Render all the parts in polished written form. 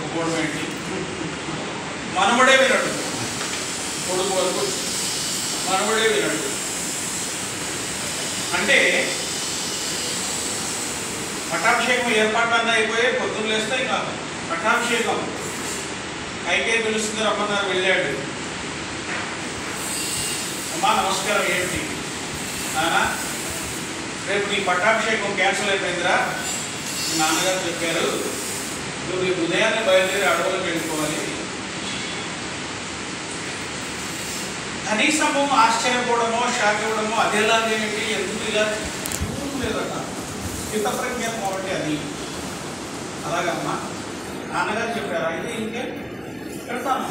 ఒప్పుకోవడం ఏంటి? మనవడే వినడు, కొడుకు వరకు మనవడే వినడు. అంటే పట్టాభిషేకం ఏర్పాట్లన్నీ అయిపోయి పొద్దున్న లేస్తే ఇంకా పట్టాభిషేకం కైకే పిలుస్తుంది, రమ్మన్నారు, వెళ్ళాడు. అమ్మా నమస్కారం, ఏంటి నాన్న రేపు నీ పట్టాభిషేకం క్యాన్సిల్ అయిపోయిందిరా, నాన్నగారు చెప్పారు, నువ్వు రేపు ఉదయాన్నే బయలుదేరి అడవులకు వెళ్ళిపోవాలి. కనీసము ఆశ్చర్యపోవడమో షాక్ ఇవ్వడమో అదేలాగేంటి, ఎందుకు ఇలా లేదట, స్థితప్రజ్ఞ కాబట్టి అది అలాగమ్మా నాన్నగారు చెప్పారు, అయితే ఇంకే పెడతాను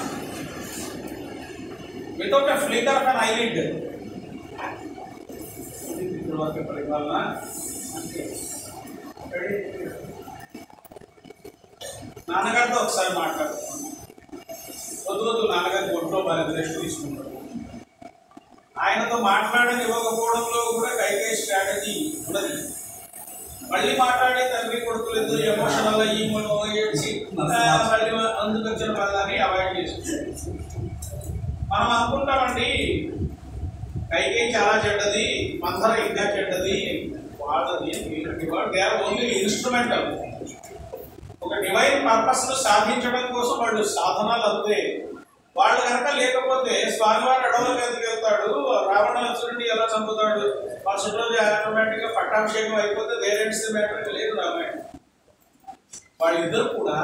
without a flicker of an eyelid పితృవాక్య పరిపాలన. నాన్నగారితో ఒకసారి మాట్లాడుతున్నాను, వద్దు నాన్నగారి ఒంట్లో బాగా రెస్ట్ తీసుకుంటాడు. ఆయనతో మాట్లాడని ఇవ్వకపోవడంలో కూడా కైకేయి స్ట్రాటజీ ఉన్నది. మళ్ళీ మాట్లాడే తండ్రి కొడుకులు ఇద్దరు ఎమోషనల్ అయ్యి ఏడ్చి మళ్ళీ అందుకు వచ్చిన పదాన్ని అవాయిడ్ చేసుకుంటారు. మనం అనుకుంటామండి కైకేయి చాలా చెడ్డది, మంథర ఇంకా చెడ్డది, వాడది, దే ఆర్ ఓన్లీ ఇన్స్ట్రుమెంటల్. ఒక డివైన్ పర్పస్ ను సాధించడం కోసం వాళ్ళు సాధనాలు అంతే. వాళ్ళు కనుక లేకపోతే స్వామివారి అడవులకు ఎందుకు వెళ్తాడు, రావణాసురుడిని ఎలా చంపుతాడు, మరుసటి రోజు ఆటోమేటిక్ గా పట్టాభిషేకం అయిపోతే దేరెంట్స్ మ్యాటర్ లేదు రామాయణం. వాళ్ళిద్దరు కూడా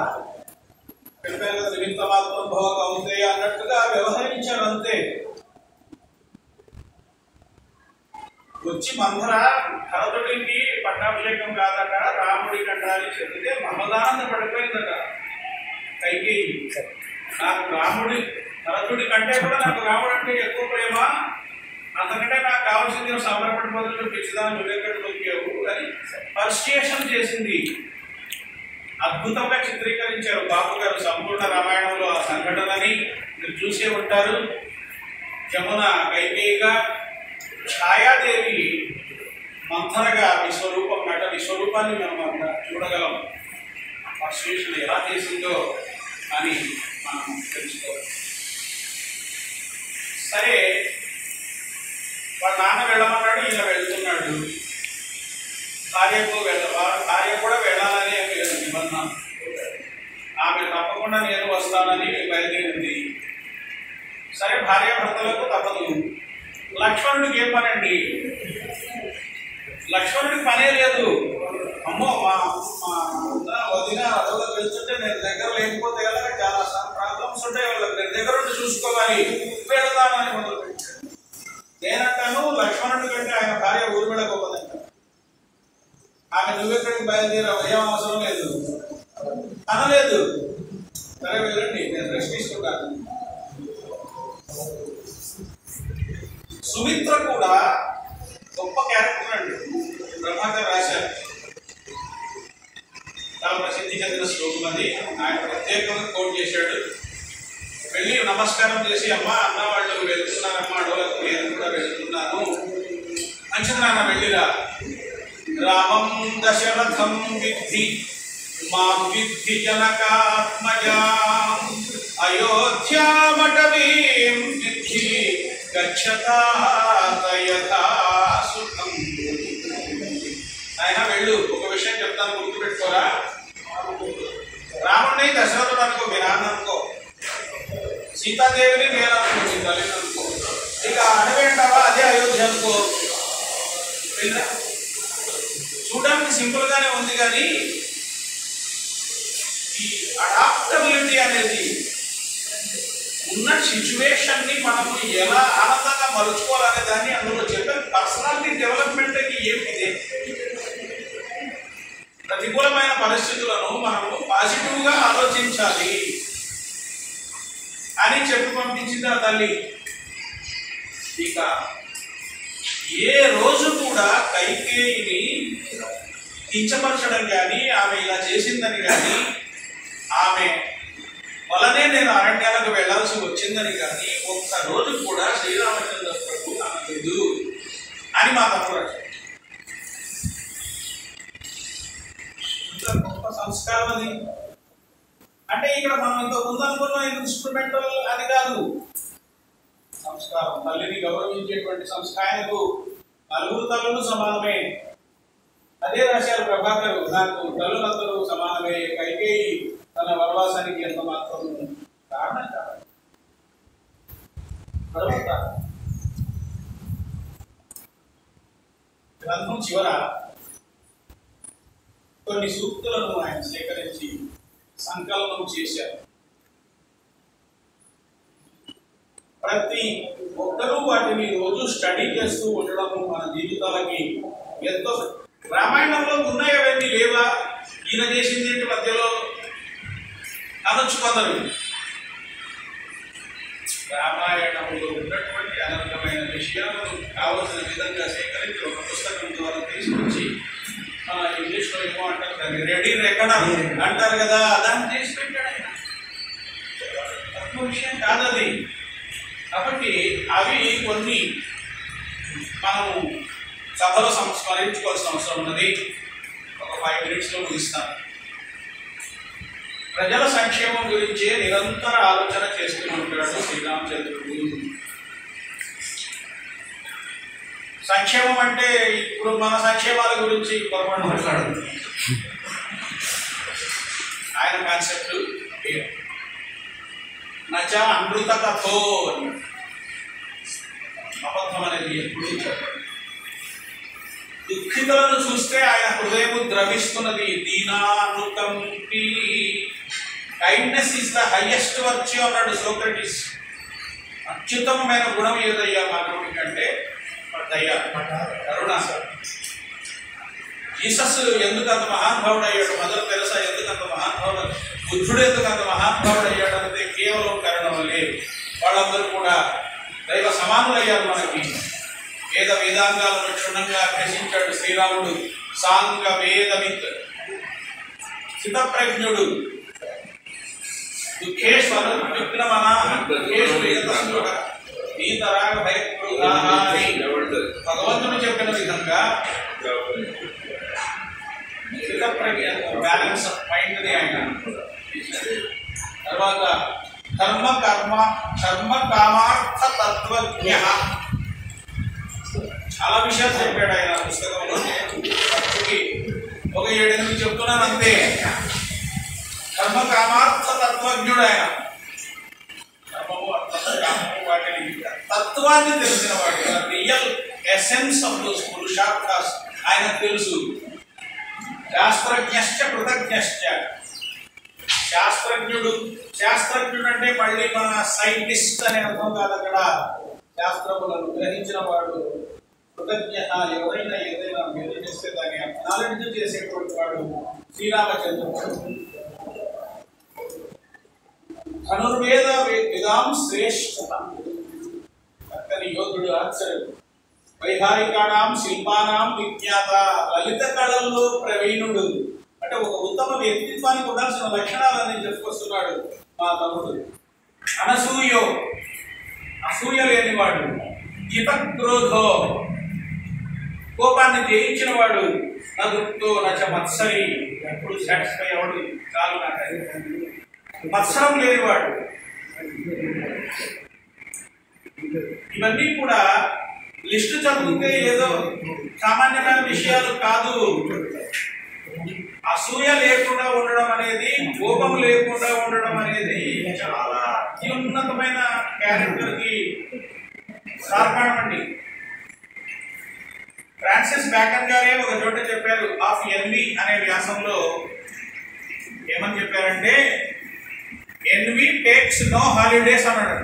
నిమిత్తమాత్రం భోగ అవుతే అన్నట్టుగా వ్యవహరించారు అంతే. వచ్చి మంథర భరతుడికి పట్టాభిషేకం కాదట, రాముడి కంటాలి చెప్తే మహదానంద పడిపోయిందట కైకేయి. నాకు రాముడి భరతుడి కంటే కూడా నాకు రాముడు అంటే ఎక్కువ ప్రేమ, అంతకంటే నాకు కావాల్సింది సమరపడి బదులు పిచ్చిదాన్ని నువ్వెక్కడ దొరికావు అని పర్సుయేషన్ చేసింది. అద్భుతంగా చిత్రీకరించారు బాబు గారు సంపూర్ణ రామాయణంలో ఆ సంఘటనని మీరు చూసే ఉంటారు. జమున కైకేయిగా, ఛాయాదేవి మంథరగా విశ్వరూపం నట విశ్వరూపాన్ని మనం అక్కడ చూడగలం. పర్సుయేషన్ ఎలా చేసిందో అని మనం తెలుసుకోవాలి. సరే వాళ్ళ నాన్న వెళ్ళమన్నాడు, ఈయన వెళ్తున్నాడు. భార్య కూడా వెళ్ళాలని నిబంధన. ఆమె తప్పకుండా నేను వస్తానని బయలుదేరింది. సరే భార్యాభర్తలకు తప్పదు. లక్ష్మణుడికి ఏం పనండి? లక్ష్మణుడికి పనే లేదు. అమ్మో మా వదిన అడవులకు వెళ్తుంటే నేను దగ్గర లేకపోతే కనుక చాలా ప్రాబ్లమ్స్ ఉంటాయి, వాళ్ళకి నేను దగ్గర ఉండి చూసుకోవాలి, వెళతానని మొదలుపెట్టాడు. నేనంటాను లక్ష్మణుడి కంటే ఆయన భార్య ఊర్మిళ గొప్పదంట. ఆమె నువ్వెక్కడికి బయలుదేరావు, ఏం అవసరం లేదు అనలేదు. సరే వెళ్ళండి, నేను రెస్ట్ తీసుకుంటాను. సుమిత్ర కూడా గొప్ప క్యారెక్టర్ అండి, బ్రహ్మాగారు రాశారు. చాలా ప్రసిద్ధి చెందిన శ్లోకం అది. ఆయన ప్రత్యేకంగా కోట్ చేశాడు. వెళ్ళి నమస్కారం చేసి అమ్మా అన్న వాళ్ళు వెళ్తున్నారమ్మా అడవులకు, నేను కూడా వెళ్తున్నాను. మంచిది నాన్న వెళ్ళిరా. రామం దశరథం విద్ధి మాం విద్ధి జనకాత్మజాం అయోధ్యామటవీం విద్ధి గచ్చతాత యథా సుఖం. ఆయన వెళ్ళు. ఒక విషయం చెప్తాను, గుర్తుపెట్టుకోరా. రాముడిని దశరథుడు అనుకో, మీ నాన్న అనుకో, సీతాదేవిని నేను అనుకో, మీ తల్లిని అనుకో, ఇక అడవేంటావా అదే అయోధ్య అనుకో. చూడడానికి సింపుల్ గానే ఉంది, కానీ ఈ అడాప్టబిలిటీ అనేది ఉన్న సిచ్యువేషన్ ని మనము ఎలా ఆనందంగా మలుచుకోవాలనే దాన్ని అందులో చెప్పారు. పర్సనాలిటీ డెవలప్మెంట్ ఏమిటి? ప్రతికూలమైన పరిస్థితులను మనము పాజిటివ్ గా ఆలోచించాలి అని చెప్పి పంపించింది ఆ తల్లి. ఇక ఏ రోజు కూడా కైకేయిని కించపరచడం కానీ, ఆమె ఇలా చేసిందని కానీ, ఆమె వలనే నేను అరణ్యాలకు వెళ్లాల్సి వచ్చిందని కానీ ఒక్క రోజు కూడా శ్రీరామచంద్ర ప్రభు అనలేదు అని మా తమ్ముడు రాశారు. గొప్ప సంస్కారం అది. అంటే ఇక్కడ మనం ఇంత ముందనుకున్న ఇన్స్ట్రుమెంటల్ అది కాదు, సంస్కారం. తల్లిని గౌరవించేటువంటి సంస్కారానికి నలుగురు తల్లులు సమానమే. అదే రాశారు ప్రభాకర్, నాకు తల్లులందరూ సమానమే, కైకేయి తన వనవాసానికి ఎంత మాత్రం కారణం కాదు. తర్వాత గ్రంథం చివర కొన్ని సూక్తులను ఆయన సేకరించి సంకలనం చేశారు. ప్రతి ఒక్కరూ వాటిని రోజు స్టడీ చేస్తూ ఉండడం మన జీవితాలకి ఎంతో. రామాయణంలో ఉన్నాయవన్నీ లేవా, ఈయన చేసింది మధ్యలో అనొచ్చు కొందరు. రామాయణంలో ఉన్నటువంటి అనంతమైన విషయాలను కావలసిన విధంగా సేకరించి ఒక పుస్తకం ద్వారా తీసుకొచ్చి ఇంగ్లీష్లో ఏమో అంటారు దాన్ని రెడీ రెక్కడ అంటారు కదా, దాన్ని చేసి పెట్టాడు ఆయన. తక్కువ విషయం కాదది. కాబట్టి అవి కొన్ని మనం సభలో సంస్మరించుకోవాల్సిన అవసరం ఉన్నది. ఒక 5 minutesలో ముగిస్తాను. ప్రజల సంక్షేమం గురించే నిరంతర ఆలోచన చేస్తూ ఉంటాడు శ్రీరామచంద్రుడు. సంక్షేమం అంటే ఇప్పుడు మన సంక్షేమాల గురించి పొరపాటు మాట్లాడదు. ఆయన కాన్సెప్ట్ నచ అమృత కథో అని. అబద్ధం అనేది ఎప్పుడు చెప్పండి. దుఃఖితులను చూస్తే ఆయన హృదయం ద్రవిస్తున్నది. దీనానృతం kindness is the highest virtue అన్నాడు సోక్రటీస్. అత్యుత్తమమైన గుణం ఏదయ్యా మానవుడి కంటే దయ, కరుణ. జీసస్ ఎందుకు అంత మహానుభావుడు అయ్యాడు, మదర్ తెరెసా ఎందుకు అంత మహానుభావుడు, బుద్ధుడు ఎందుకు అంత మహానుభావుడు అయ్యాడు అంటే కేవలం కరుణ వల్లే. వాళ్ళందరూ కూడా దైవ సమానులయ్యారు మనకి. వేద వేదాంగాలను క్షుణ్ణంగా అభ్యసించాడు శ్రీరాముడు. సాంగ వేదవిత్, స్థితప్రజ్ఞుడు, దుఃఖేశ్వరు విఘ్నమన నీతరాగ భయకృగాహారి. భగవంతుడు చెప్పిన విధంగా స్థితప్రజ్ఞ, బ్యాలెన్స్ ఆఫ్ మైండ్ ఆయన. తర్వాత కర్మ కామార్థ తత్వజ్ఞ. చాలా విషయాలు చెప్పాడు ఆయన పుస్తకంలో. ఒక 7-8 చెప్తున్నాను అంతే. కర్మ కామార్థ తత్వజ్ఞుడు ఆయన. కర్మము అర్థము కామము వాటిని తత్వాన్ని తెలిసిన వాడు, రియల్ ఎసెన్స్ ఆఫ్ దోస్ పురుషార్థాస్ ఆయన తెలుసు. శాస్త్రజ్ఞశ్చ కృతజ్ఞశ్చ. శాస్త్రజ్ఞుడు అంటే మళ్ళీ మన సైంటిస్ట్ అనే అర్థం కాదు అక్కడ. శాస్త్రములను గ్రహించిన వాడు. కృతజ్ఞ, ఎవరైనా ఏదైనా మేలు చేస్తే దాన్ని అనాలిజ్ చేసేటువంటి వాడు శ్రీరామచంద్రుడు. ధనుర్వేద విదాం శ్రేష్ఠ, చక్కని యోధుడు, ఆశ్చర్యుడు. వైహారికాణం శిల్పానాం విజ్ఞాత, లలిత కళల్లో ప్రవీణుడు. అంటే ఒక ఉత్తమ వ్యక్తిత్వానికి ఉండాల్సిన లక్షణాలన్నీ చెప్పుకొస్తున్నాడు మా తమ్ముడు. అనసూయో, అసూయ లేనివాడు. జితక్రోధో, కోపాన్ని జయించిన వాడు. నదుతో నచ మత్సరి, ఎప్పుడు సాటిస్ఫై అవడు, చాలు నాకు. మత్సరం లేనివాడు. ఇవన్నీ కూడా లిస్టు చదివితే ఏదో సామాన్యమైన విషయాలు కాదు. అసూయ లేకుండా ఉండడం అనేది, కోపం లేకుండా ఉండడం అనేది చాలా అత్యున్నతమైన క్యారెక్టర్కి సాకారం అండి. ఫ్రాన్సిస్ బ్యాకన్ గారే ఒక చోట చెప్పారు, ఆఫ్ ఎన్వి అనే వ్యాసంలో ఏమని చెప్పారంటే, ఎన్వి టేక్స్ నో హాలిడేస్ అన్నాడు.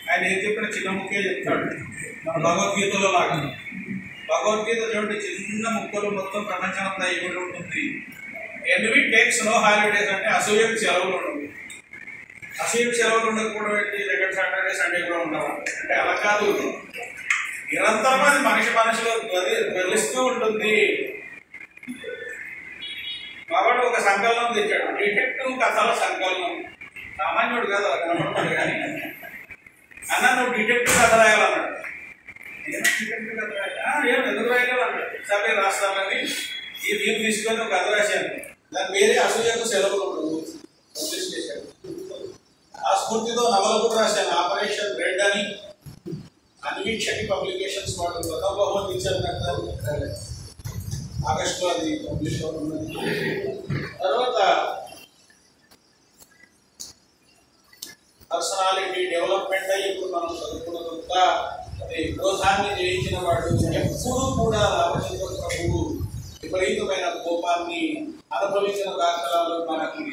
ఆయన ఏం చెప్పిన చిన్న ముక్కే చెప్తాడు. మన భగవద్గీతలో లాగా భగవద్గీత చూడండి, చిన్న ముక్కలు మొత్తం ప్రపంచం అంతా ఇవ్వడం ఉంటుంది. ఎన్వి టేక్స్ నో హాలిడేస్ అంటే అసూయకు సెలవులు ఉండవు. అసూయకు సెలవులు ఉండకపోవడం ఏంటి, సెకండ్ సాటర్డే సండే కూడా ఉండవు అంటే అలా కాదు. నిరంతరం అది మనసులో వెలుస్తూ ఉంటుంది. కాబట్టి ఒక సంకలనం తెచ్చాడు, డిటెక్టివ్ కథల సంకలనం. సామాన్యుడు కాదు, అలా కనపడతాడు. కానీ అన్న నువ్వు డిటెక్టివ్ కథ రాయాలన్నాడు. డిటెక్టివ్ కథ ఎందుకు రాయాలన్నాడు. సరే రాస్తానని ఈ దీన్ని తీసుకొని ఒక కథ రాశాను. దాని వేరే అసూయకు సెలవులు ఉండవు పబ్లిష్ చేశాడు. ఆ స్ఫూర్తితో నవల కూడా రాశాను, ఆపరేషన్ రెడ్ అని. అన్వీక్షకి పబ్లికేషన్స్ వాళ్ళు బహుమతి ఇచ్చారు. ఆగస్టులో అది పబ్లిష్ అవుతున్నది. తర్వాత పర్సనాలిటీ డెవలప్మెంట్ అయ్యి ఇప్పుడు మనం చదువుకున్న అదే క్రోధాన్ని జయించిన వాడు ఎప్పుడూ కూడా రామచంద్ర ప్రభువు విపరీతమైన కోపాన్ని అనుభవించిన దాఖలాలు మనకి